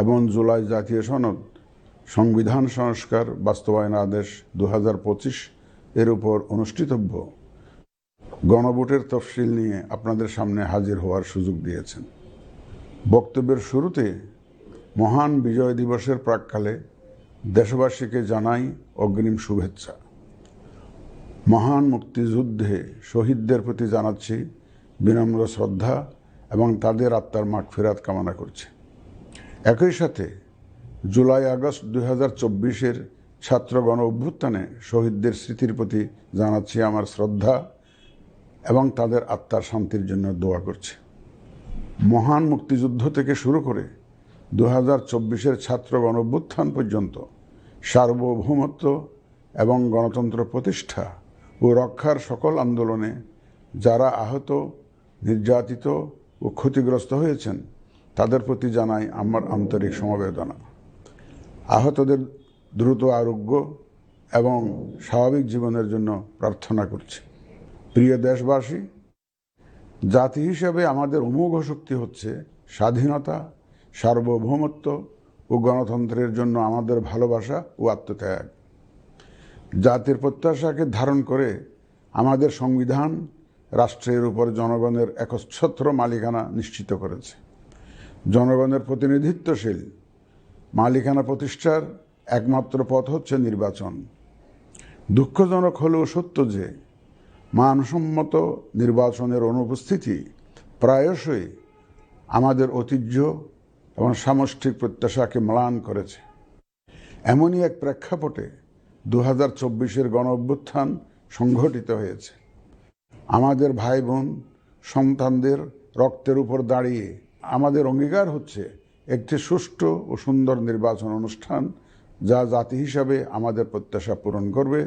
এবং জুলাই জাতীয় সনদ সংবিধান সংস্কার বাস্তবায়ন আদেশ 2025 এর উপর অনুষ্ঠিতব্য গণভোটের তফসিল নিয়ে আপনাদের সামনে হাজির হওয়ার সুযোগ দিয়েছেন। বক্তব্যের শুরুতে মহান বিজয় দিবসের প্রাক্কালে দেশবাসীকে জানাই অগ্রিম শুভেচ্ছা। মহান মুক্তিযুদ্ধে শহীদদের প্রতি জানাচ্ছি বিনম্র শ্রদ্ধা এবং তাদের আত্মার মাগফিরাত কামনা করছি। একই সাথে জুলাই আগস্ট 2024-এর ছাত্র গণ অভ্যুত্থানে শহীদদের স্মৃতির প্রতি জানাচ্ছি আমার শ্রদ্ধা এবং তাদের আত্মার শান্তির জন্য দোয়া করছি। মহান মুক্তিযুদ্ধ থেকে শুরু করে 2024-এর ছাত্র গণ অভ্যুত্থান পর্যন্ত সার্বভৌমত্ব এবং গণতন্ত্র প্রতিষ্ঠা ও রক্ষার সকল আন্দোলনে যারা আহত, নির্যাতিত ও ক্ষতিগ্রস্ত হয়েছেন তাদের প্রতি জানাই আমার আন্তরিক সমবেদনা। আহতদের দ্রুত আরোগ্য এবং স্বাভাবিক জীবনের জন্য প্রার্থনা করছি। প্রিয় দেশবাসী, জাতি হিসেবে আমাদের অমোঘ শক্তি হচ্ছে স্বাধীনতা, সার্বভৌমত্ব ও গণতন্ত্রের জন্য আমাদের ভালোবাসা ও আত্মত্যাগ। জাতির প্রত্যাশাকে ধারণ করে আমাদের সংবিধান রাষ্ট্রের উপর জনগণের একচ্ছত্র মালিকানা নিশ্চিত করেছে। জনগণের প্রতিনিধিত্বশীল মালিকানা প্রতিষ্ঠার একমাত্র পথ হচ্ছে নির্বাচন। দুঃখজনক হলেও সত্য যে মানসম্মত নির্বাচনের অনুপস্থিতি প্রায়শই আমাদের ঐতিহ্য এবং সামষ্টিক প্রত্যাশাকে ম্লান করেছে। এমনই এক প্রেক্ষাপটে 2024-এর গণ অভ্যুত্থান সংঘটিত হয়েছে। আমাদের ভাই বোন সন্তানদের রক্তের উপর দাঁড়িয়ে আমাদের অঙ্গীকার হচ্ছে একটি সুষ্ঠু ও সুন্দর নির্বাচন অনুষ্ঠান যা জাতি হিসাবে আমাদের প্রত্যাশা পূরণ করবে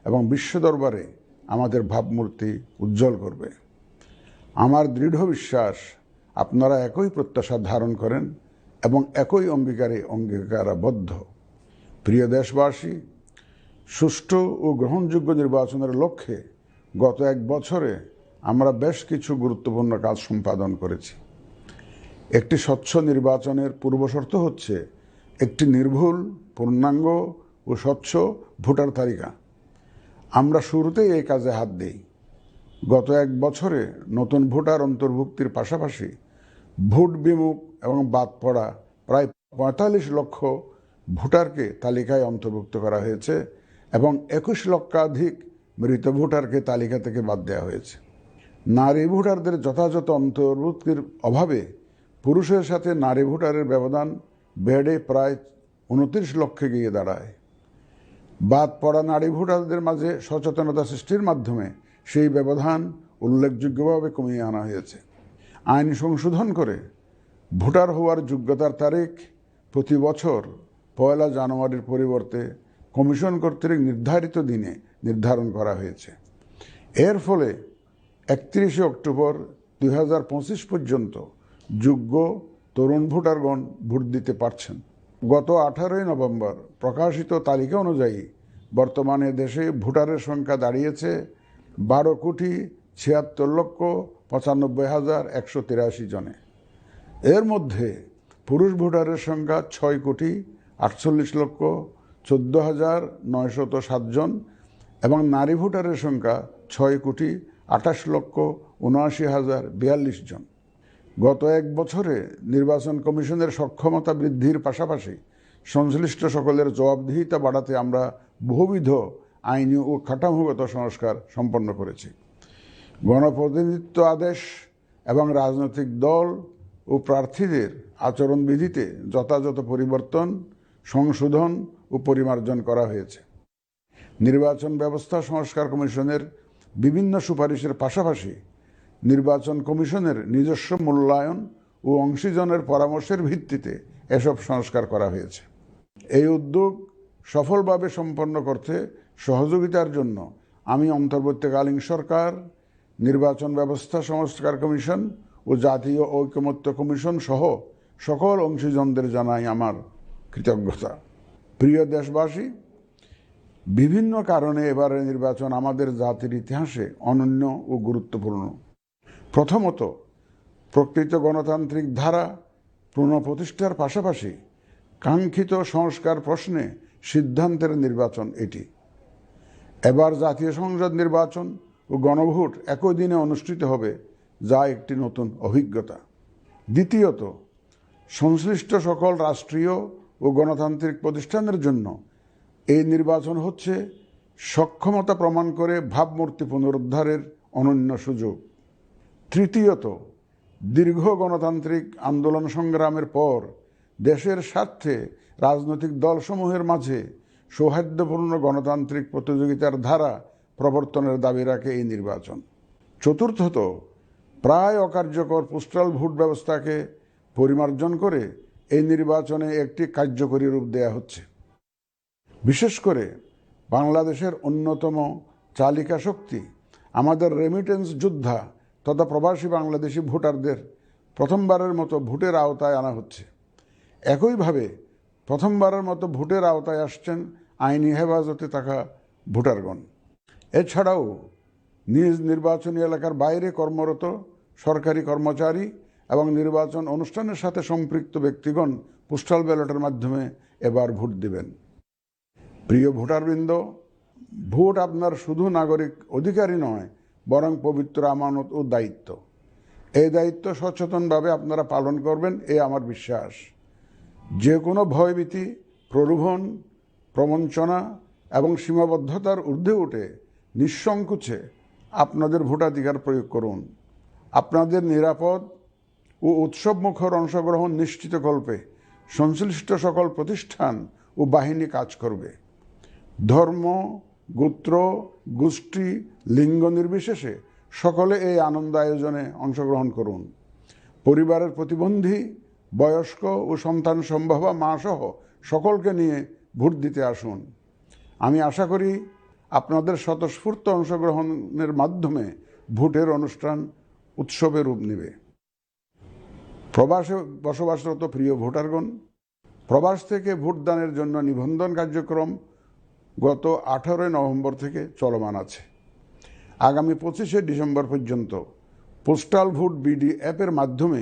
এবং বিশ্ব দরবারে আমাদের ভাবমূর্তি উজ্জ্বল করবে। আমার দৃঢ় বিশ্বাস আপনারা একই প্রত্যাশা ধারণ করেন এবং একই অঙ্গীকারে অঙ্গীকারাবদ্ধ। প্রিয় দেশবাসী, সুষ্ঠু ও গ্রহণযোগ্য নির্বাচনের লক্ষ্যে গত এক বছরে আমরা বেশ কিছু গুরুত্বপূর্ণ কাজ সম্পাদন করেছি। একটি স্বচ্ছ নির্বাচনের পূর্বশর্ত হচ্ছে একটি নির্ভুল, পূর্ণাঙ্গ ও স্বচ্ছ ভোটার তালিকা। আমরা শুরুতেই এই কাজে হাত দিই। গত এক বছরে নতুন ভোটার অন্তর্ভুক্তির পাশাপাশি ভোট বিমুখ এবং বাদ পড়া প্রায় 45 লক্ষ ভোটারকে তালিকায় অন্তর্ভুক্ত করা হয়েছে এবং 21 লক্ষাধিক মৃত ভোটারকে তালিকা থেকে বাদ দেওয়া হয়েছে। নারী ভোটারদের যথাযথ অন্তর্ভুক্তির অভাবে পুরুষের সাথে নারী ভোটারের ব্যবধান বেড়ে প্রায় 29 লক্ষে গিয়ে দাঁড়ায়। বাদ পড়া নারী ভোটারদের মাঝে সচেতনতা সৃষ্টির মাধ্যমে সেই ব্যবধান উল্লেখযোগ্যভাবে কমিয়ে আনা হয়েছে। আইন সংশোধন করে ভোটার হওয়ার যোগ্যতার তারিখ প্রতি বছর 1 জানুয়ারির পরিবর্তে কমিশন কর্তৃক নির্ধারিত দিনে নির্ধারণ করা হয়েছে। এর ফলে 31 অক্টোবর 2025 পর্যন্ত যোগ্য তরুণ ভোটারগণ ভোট দিতে পারছেন। গত 18 নভেম্বর প্রকাশিত তালিকা অনুযায়ী বর্তমানে দেশে ভোটারের সংখ্যা দাঁড়িয়েছে 12,76,95,183 জনে। এর মধ্যে পুরুষ ভোটারের সংখ্যা 6,48,14,907 জন এবং নারী ভোটারের সংখ্যা 6,28,79,042 জন। গত এক বছরে নির্বাচন কমিশনের সক্ষমতা বৃদ্ধির পাশাপাশি সংশ্লিষ্ট সকলের জবাবদিহিতা বাড়াতে আমরা বহুবিধ আইনি ও কাঠামোগত সংস্কার সম্পন্ন করেছি। গণপ্রতিনিধিত্ব আদেশ এবং রাজনৈতিক দল ও প্রার্থীদের আচরণবিধিতে যথাযথ পরিবর্তন, সংশোধন ও পরিমার্জন করা হয়েছে। নির্বাচন ব্যবস্থা সংস্কার কমিশনের বিভিন্ন সুপারিশের পাশাপাশি নির্বাচন কমিশনের নিজস্ব মূল্যায়ন ও অংশীজনের পরামর্শের ভিত্তিতে এসব সংস্কার করা হয়েছে। এই উদ্যোগ সফলভাবে সম্পন্ন করতে সহযোগিতার জন্য আমি অন্তর্বর্তীকালীন সরকার, নির্বাচন ব্যবস্থা সংস্কার কমিশন ও জাতীয় ঐকমত্য কমিশন সহ সকল অংশীজনদের জানাই আমার কৃতজ্ঞতা। প্রিয় দেশবাসী, বিভিন্ন কারণে এবারের নির্বাচন আমাদের জাতির ইতিহাসে অনন্য ও গুরুত্বপূর্ণ। প্রথমত, প্রকৃত গণতান্ত্রিক ধারা পুনঃপ্রতিষ্ঠার পাশাপাশি কাঙ্ক্ষিত সংস্কার প্রশ্নে সিদ্ধান্তের নির্বাচন এটি। এবার জাতীয় সংসদ নির্বাচন ও গণভোট একই দিনে অনুষ্ঠিত হবে, যা একটি নতুন অভিজ্ঞতা। দ্বিতীয়ত, সংশ্লিষ্ট সকল রাষ্ট্রীয় ও গণতান্ত্রিক প্রতিষ্ঠানের জন্য এই নির্বাচন হচ্ছে সক্ষমতা প্রমাণ করে ভাবমূর্তি পুনরুদ্ধারের অনন্য সুযোগ। তৃতীয়ত, দীর্ঘ গণতান্ত্রিক আন্দোলন সংগ্রামের পর দেশের স্বার্থে রাজনৈতিক দলসমূহের মাঝে সৌহার্দ্যপূর্ণ গণতান্ত্রিক প্রতিযোগিতার ধারা প্রবর্তনের দাবি রাখে এই নির্বাচন। চতুর্থত, প্রায় অকার্যকর পোস্টাল ভোট ব্যবস্থাকে পরিমার্জন করে এই নির্বাচনে একটি কার্যকরী রূপ দেয়া হচ্ছে। বিশেষ করে বাংলাদেশের অন্যতম চালিকা শক্তি আমাদের রেমিটেন্স যোদ্ধা তথা প্রবাসী বাংলাদেশি ভোটারদের প্রথমবারের মতো ভোটের আওতায় আনা হচ্ছে। একইভাবে প্রথমবারের মতো ভোটের আওতায় আসছেন আইনি হেফাজতে থাকা ভোটারগণ। এছাড়াও নিজ নির্বাচনী এলাকার বাইরে কর্মরত সরকারি কর্মচারী এবং নির্বাচন অনুষ্ঠানের সাথে সম্পৃক্ত ব্যক্তিগণ পোস্টাল ব্যালটের মাধ্যমে এবার ভোট দিবেন। প্রিয় ভোটারবৃন্দ, ভোট আপনার শুধু নাগরিক অধিকারই নয়, বরং পবিত্র আমানত ও দায়িত্ব। এই দায়িত্ব সচেতনভাবে আপনারা পালন করবেন, এ আমার বিশ্বাস। যে কোনো ভয়ভীতি, প্রলোভন, প্রবঞ্চনা এবং সীমাবদ্ধতার ঊর্ধ্বে উঠে নিঃসংকোচে আপনাদের ভোটাধিকার প্রয়োগ করুন। আপনাদের নিরাপদ ও উৎসবমুখর অংশগ্রহণ নিশ্চিতকল্পে সংশ্লিষ্ট সকল প্রতিষ্ঠান ও বাহিনী কাজ করবে। ধর্ম, গোত্র, গোষ্ঠী, লিঙ্গ নির্বিশেষে সকলে এই আনন্দ আয়োজনে অংশগ্রহণ করুন। পরিবারের প্রতিবন্ধী, বয়স্ক ও সন্তান সম্ভবা মা সহ সকলকে নিয়ে ভোট দিতে আসুন। আমি আশা করি আপনাদের স্বতঃস্ফূর্ত অংশগ্রহণের মাধ্যমে ভোটের অনুষ্ঠান উৎসবে রূপ নেবে। প্রবাসে বসবাসরত প্রিয় ভোটারগণ, প্রবাস থেকে ভোটদানের জন্য নিবন্ধন কার্যক্রম গত 18 নভেম্বর থেকে চলমান আছে। আগামী 25 ডিসেম্বর পর্যন্ত পোস্টাল ভোট বিডি অ্যাপের মাধ্যমে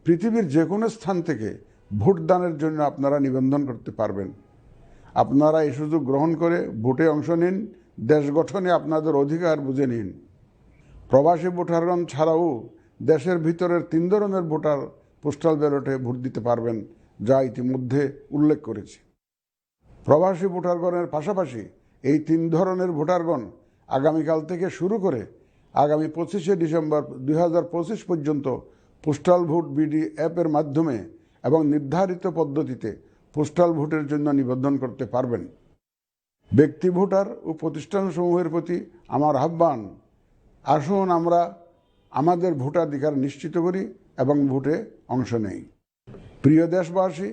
পৃথিবীর যে কোনো স্থান থেকে ভোটদানের জন্য আপনারা নিবন্ধন করতে পারবেন। আপনারা এই সুযোগ গ্রহণ করে ভোটে অংশ নিন, দেশ গঠনে আপনাদের অধিকার বুঝে নিন। প্রবাসী ভোটারগণ ছাড়াও দেশের ভিতরের 3 ধরনের ভোটার পোস্টাল ব্যালটে ভোট দিতে পারবেন, যা ইতিমধ্যে উল্লেখ করেছি। প্রবাসী ভোটারগণের পাশাপাশি এই 3 ধরনের ভোটারগণ আগামীকাল থেকে শুরু করে আগামী 25 ডিসেম্বর 2025 পর্যন্ত পোস্টাল ভোট বিডি অ্যাপের মাধ্যমে এবং নির্ধারিত পদ্ধতিতে পোস্টাল ভোটের জন্য নিবন্ধন করতে পারবেন। ব্যক্তি ভোটার ও প্রতিষ্ঠানসমূহের প্রতি আমার আহ্বান, আসুন আমরা আমাদের ভোটাধিকার নিশ্চিত করি এবং ভোটে অংশ নেই। প্রিয় দেশবাসী,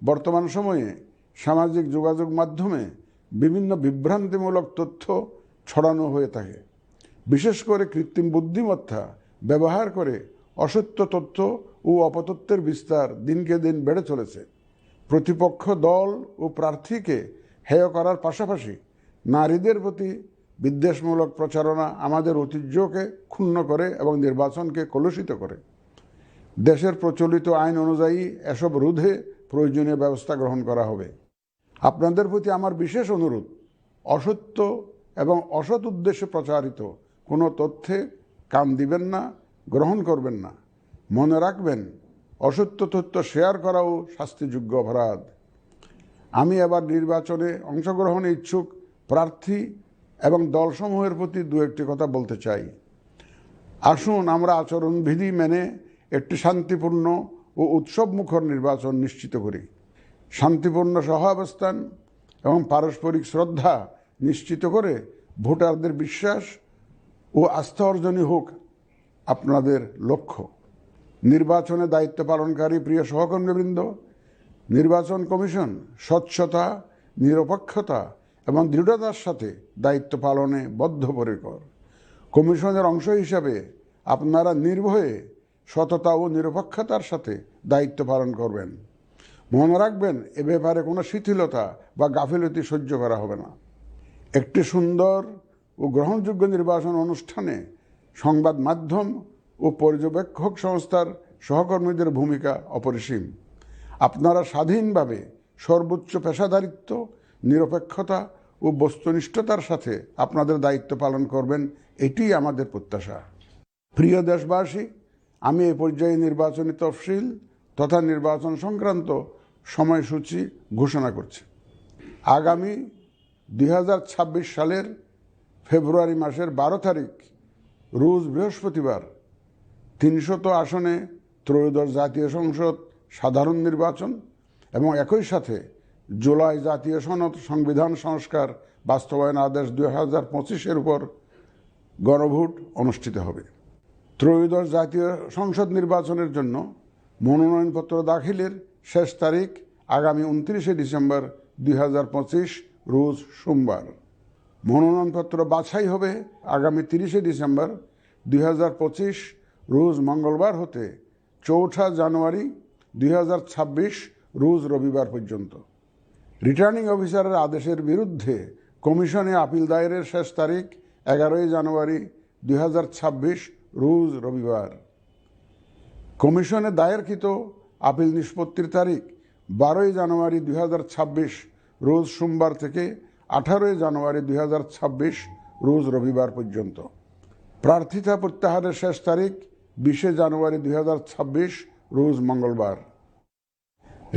বর্তমান সময়ে সামাজিক যোগাযোগ মাধ্যমে বিভিন্ন বিভ্রান্তিমূলক তথ্য ছড়ানো হয়ে থাকে। বিশেষ করে কৃত্রিম বুদ্ধিমত্তা ব্যবহার করে অসত্য তথ্য ও অপতথ্যের বিস্তার দিনকে দিন বেড়ে চলেছে। প্রতিপক্ষ দল ও প্রার্থীকে হেয় করার পাশাপাশি নারীদের প্রতি বিদ্বেষমূলক প্রচারণা আমাদের ঐতিহ্যকে ক্ষুণ্ণ করে এবং নির্বাচনকে কলুষিত করে। দেশের প্রচলিত আইন অনুযায়ী এসব রোধে প্রয়োজনীয় ব্যবস্থা গ্রহণ করা হবে। আপনাদের প্রতি আমার বিশেষ অনুরোধ, অসত্য এবং অসৎ উদ্দেশ্যে প্রচারিত কোনো তথ্যে কান দিবেন না, গ্রহণ করবেন না। মনে রাখবেন, অসত্য তথ্য শেয়ার করাও শাস্তিযোগ্য অপরাধ। আমি এবার নির্বাচনে অংশগ্রহণে ইচ্ছুক প্রার্থী এবং দলসমূহের প্রতি 2-1টি কথা বলতে চাই। আসুন আমরা আচরণবিধি মেনে একটি শান্তিপূর্ণ ও উৎসবমুখর নির্বাচন নিশ্চিত করি। শান্তিপূর্ণ সহাবস্থান এবং পারস্পরিক শ্রদ্ধা নিশ্চিত করে ভোটারদের বিশ্বাস ও আস্থা অর্জনই হোক আপনাদের লক্ষ্য। নির্বাচনে দায়িত্ব পালনকারী প্রিয় সহকর্মীবৃন্দ, নির্বাচন কমিশন স্বচ্ছতা, নিরপেক্ষতা এবং দৃঢ়তার সাথে দায়িত্ব পালনে বদ্ধপরিকর। কমিশনের অংশ হিসাবে আপনারা নির্ভয়ে সততা ও নিরপেক্ষতার সাথে দায়িত্ব পালন করবেন। মনে রাখবেন, এ ব্যাপারে কোনো শিথিলতা বা গাফিলতি সহ্য করা হবে না। একটি সুন্দর ও গ্রহণযোগ্য নির্বাচন অনুষ্ঠানে সংবাদ মাধ্যম ও পর্যবেক্ষক সংস্থার সহকর্মীদের ভূমিকা অপরিসীম। আপনারা স্বাধীনভাবে সর্বোচ্চ পেশাদারিত্ব, নিরপেক্ষতা ও বস্তুনিষ্ঠতার সাথে আপনাদের দায়িত্ব পালন করবেন, এটিই আমাদের প্রত্যাশা। প্রিয় দেশবাসী, আমি এ পর্যায়ে নির্বাচনী তফসিল তথা নির্বাচন সংক্রান্ত সময়সূচি ঘোষণা করছি। আগামী 2026 সালের ফেব্রুয়ারি মাসের 12 তারিখ রোজ বৃহস্পতিবার 300 আসনে ত্রয়োদশ জাতীয় সংসদ সাধারণ নির্বাচন এবং একই সাথে জুলাই জাতীয় সনদ সংবিধান সংস্কার বাস্তবায়ন আদেশ 2025-এর উপর গণভোট অনুষ্ঠিত হবে। ত্রয়োদশ জাতীয় সংসদ নির্বাচনের জন্য মনোনয়নপত্র দাখিলের শেষ তারিখ আগামী 29 ডিসেম্বর 2025 রোজ সোমবার। মনোনয়নপত্র বাছাই হবে আগামী 30 ডিসেম্বর 2025 রোজ মঙ্গলবার হতে 4 জানুয়ারি 2026 রোজ রবিবার পর্যন্ত। রিটার্নিং অফিসারের আদেশের বিরুদ্ধে কমিশনে আপিল দায়েরের শেষ তারিখ 11 জানুয়ারি 2026 রোজ রবিবার। কমিশনে দায়েরকৃত আপিল নিষ্পত্তির তারিখ 12 জানুয়ারি 2026 রোজ সোমবার থেকে 18 জানুয়ারি 2026 রোজ রবিবার পর্যন্ত। প্রার্থিতা প্রত্যাহারের শেষ তারিখ 20 জানুয়ারি 2026 রোজ মঙ্গলবার।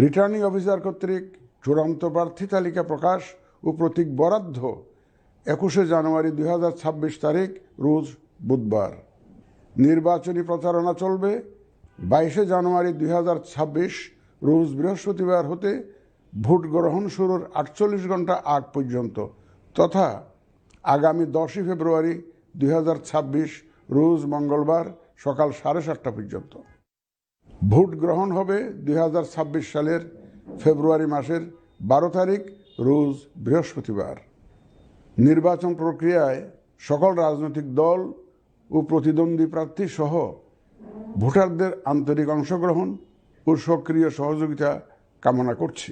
রিটার্নিং অফিসার কর্তৃক চূড়ান্ত প্রার্থী তালিকা প্রকাশ ও প্রতীক বরাদ্দ 21 জানুয়ারি 2026 তারিখ রোজ বুধবার। নির্বাচনী প্রচারণা চলবে 22 জানুয়ারি 2026 রোজ বৃহস্পতিবার হতে ভোট গ্রহণ শুরুর 48 ঘন্টা আগ পর্যন্ত তথা আগামী 10 ফেব্রুয়ারি 2026 রোজ মঙ্গলবার সকাল 7:30 পর্যন্ত। ভোট গ্রহণ হবে 2026 সালের ফেব্রুয়ারি মাসের 12 তারিখ রোজ বৃহস্পতিবার। নির্বাচন প্রক্রিয়ায় সকল রাজনৈতিক দল ও প্রতিদ্বন্দ্বী প্রার্থী সহ ভোটারদের আন্তরিক অংশগ্রহণ ও সক্রিয় সহযোগিতা কামনা করছি।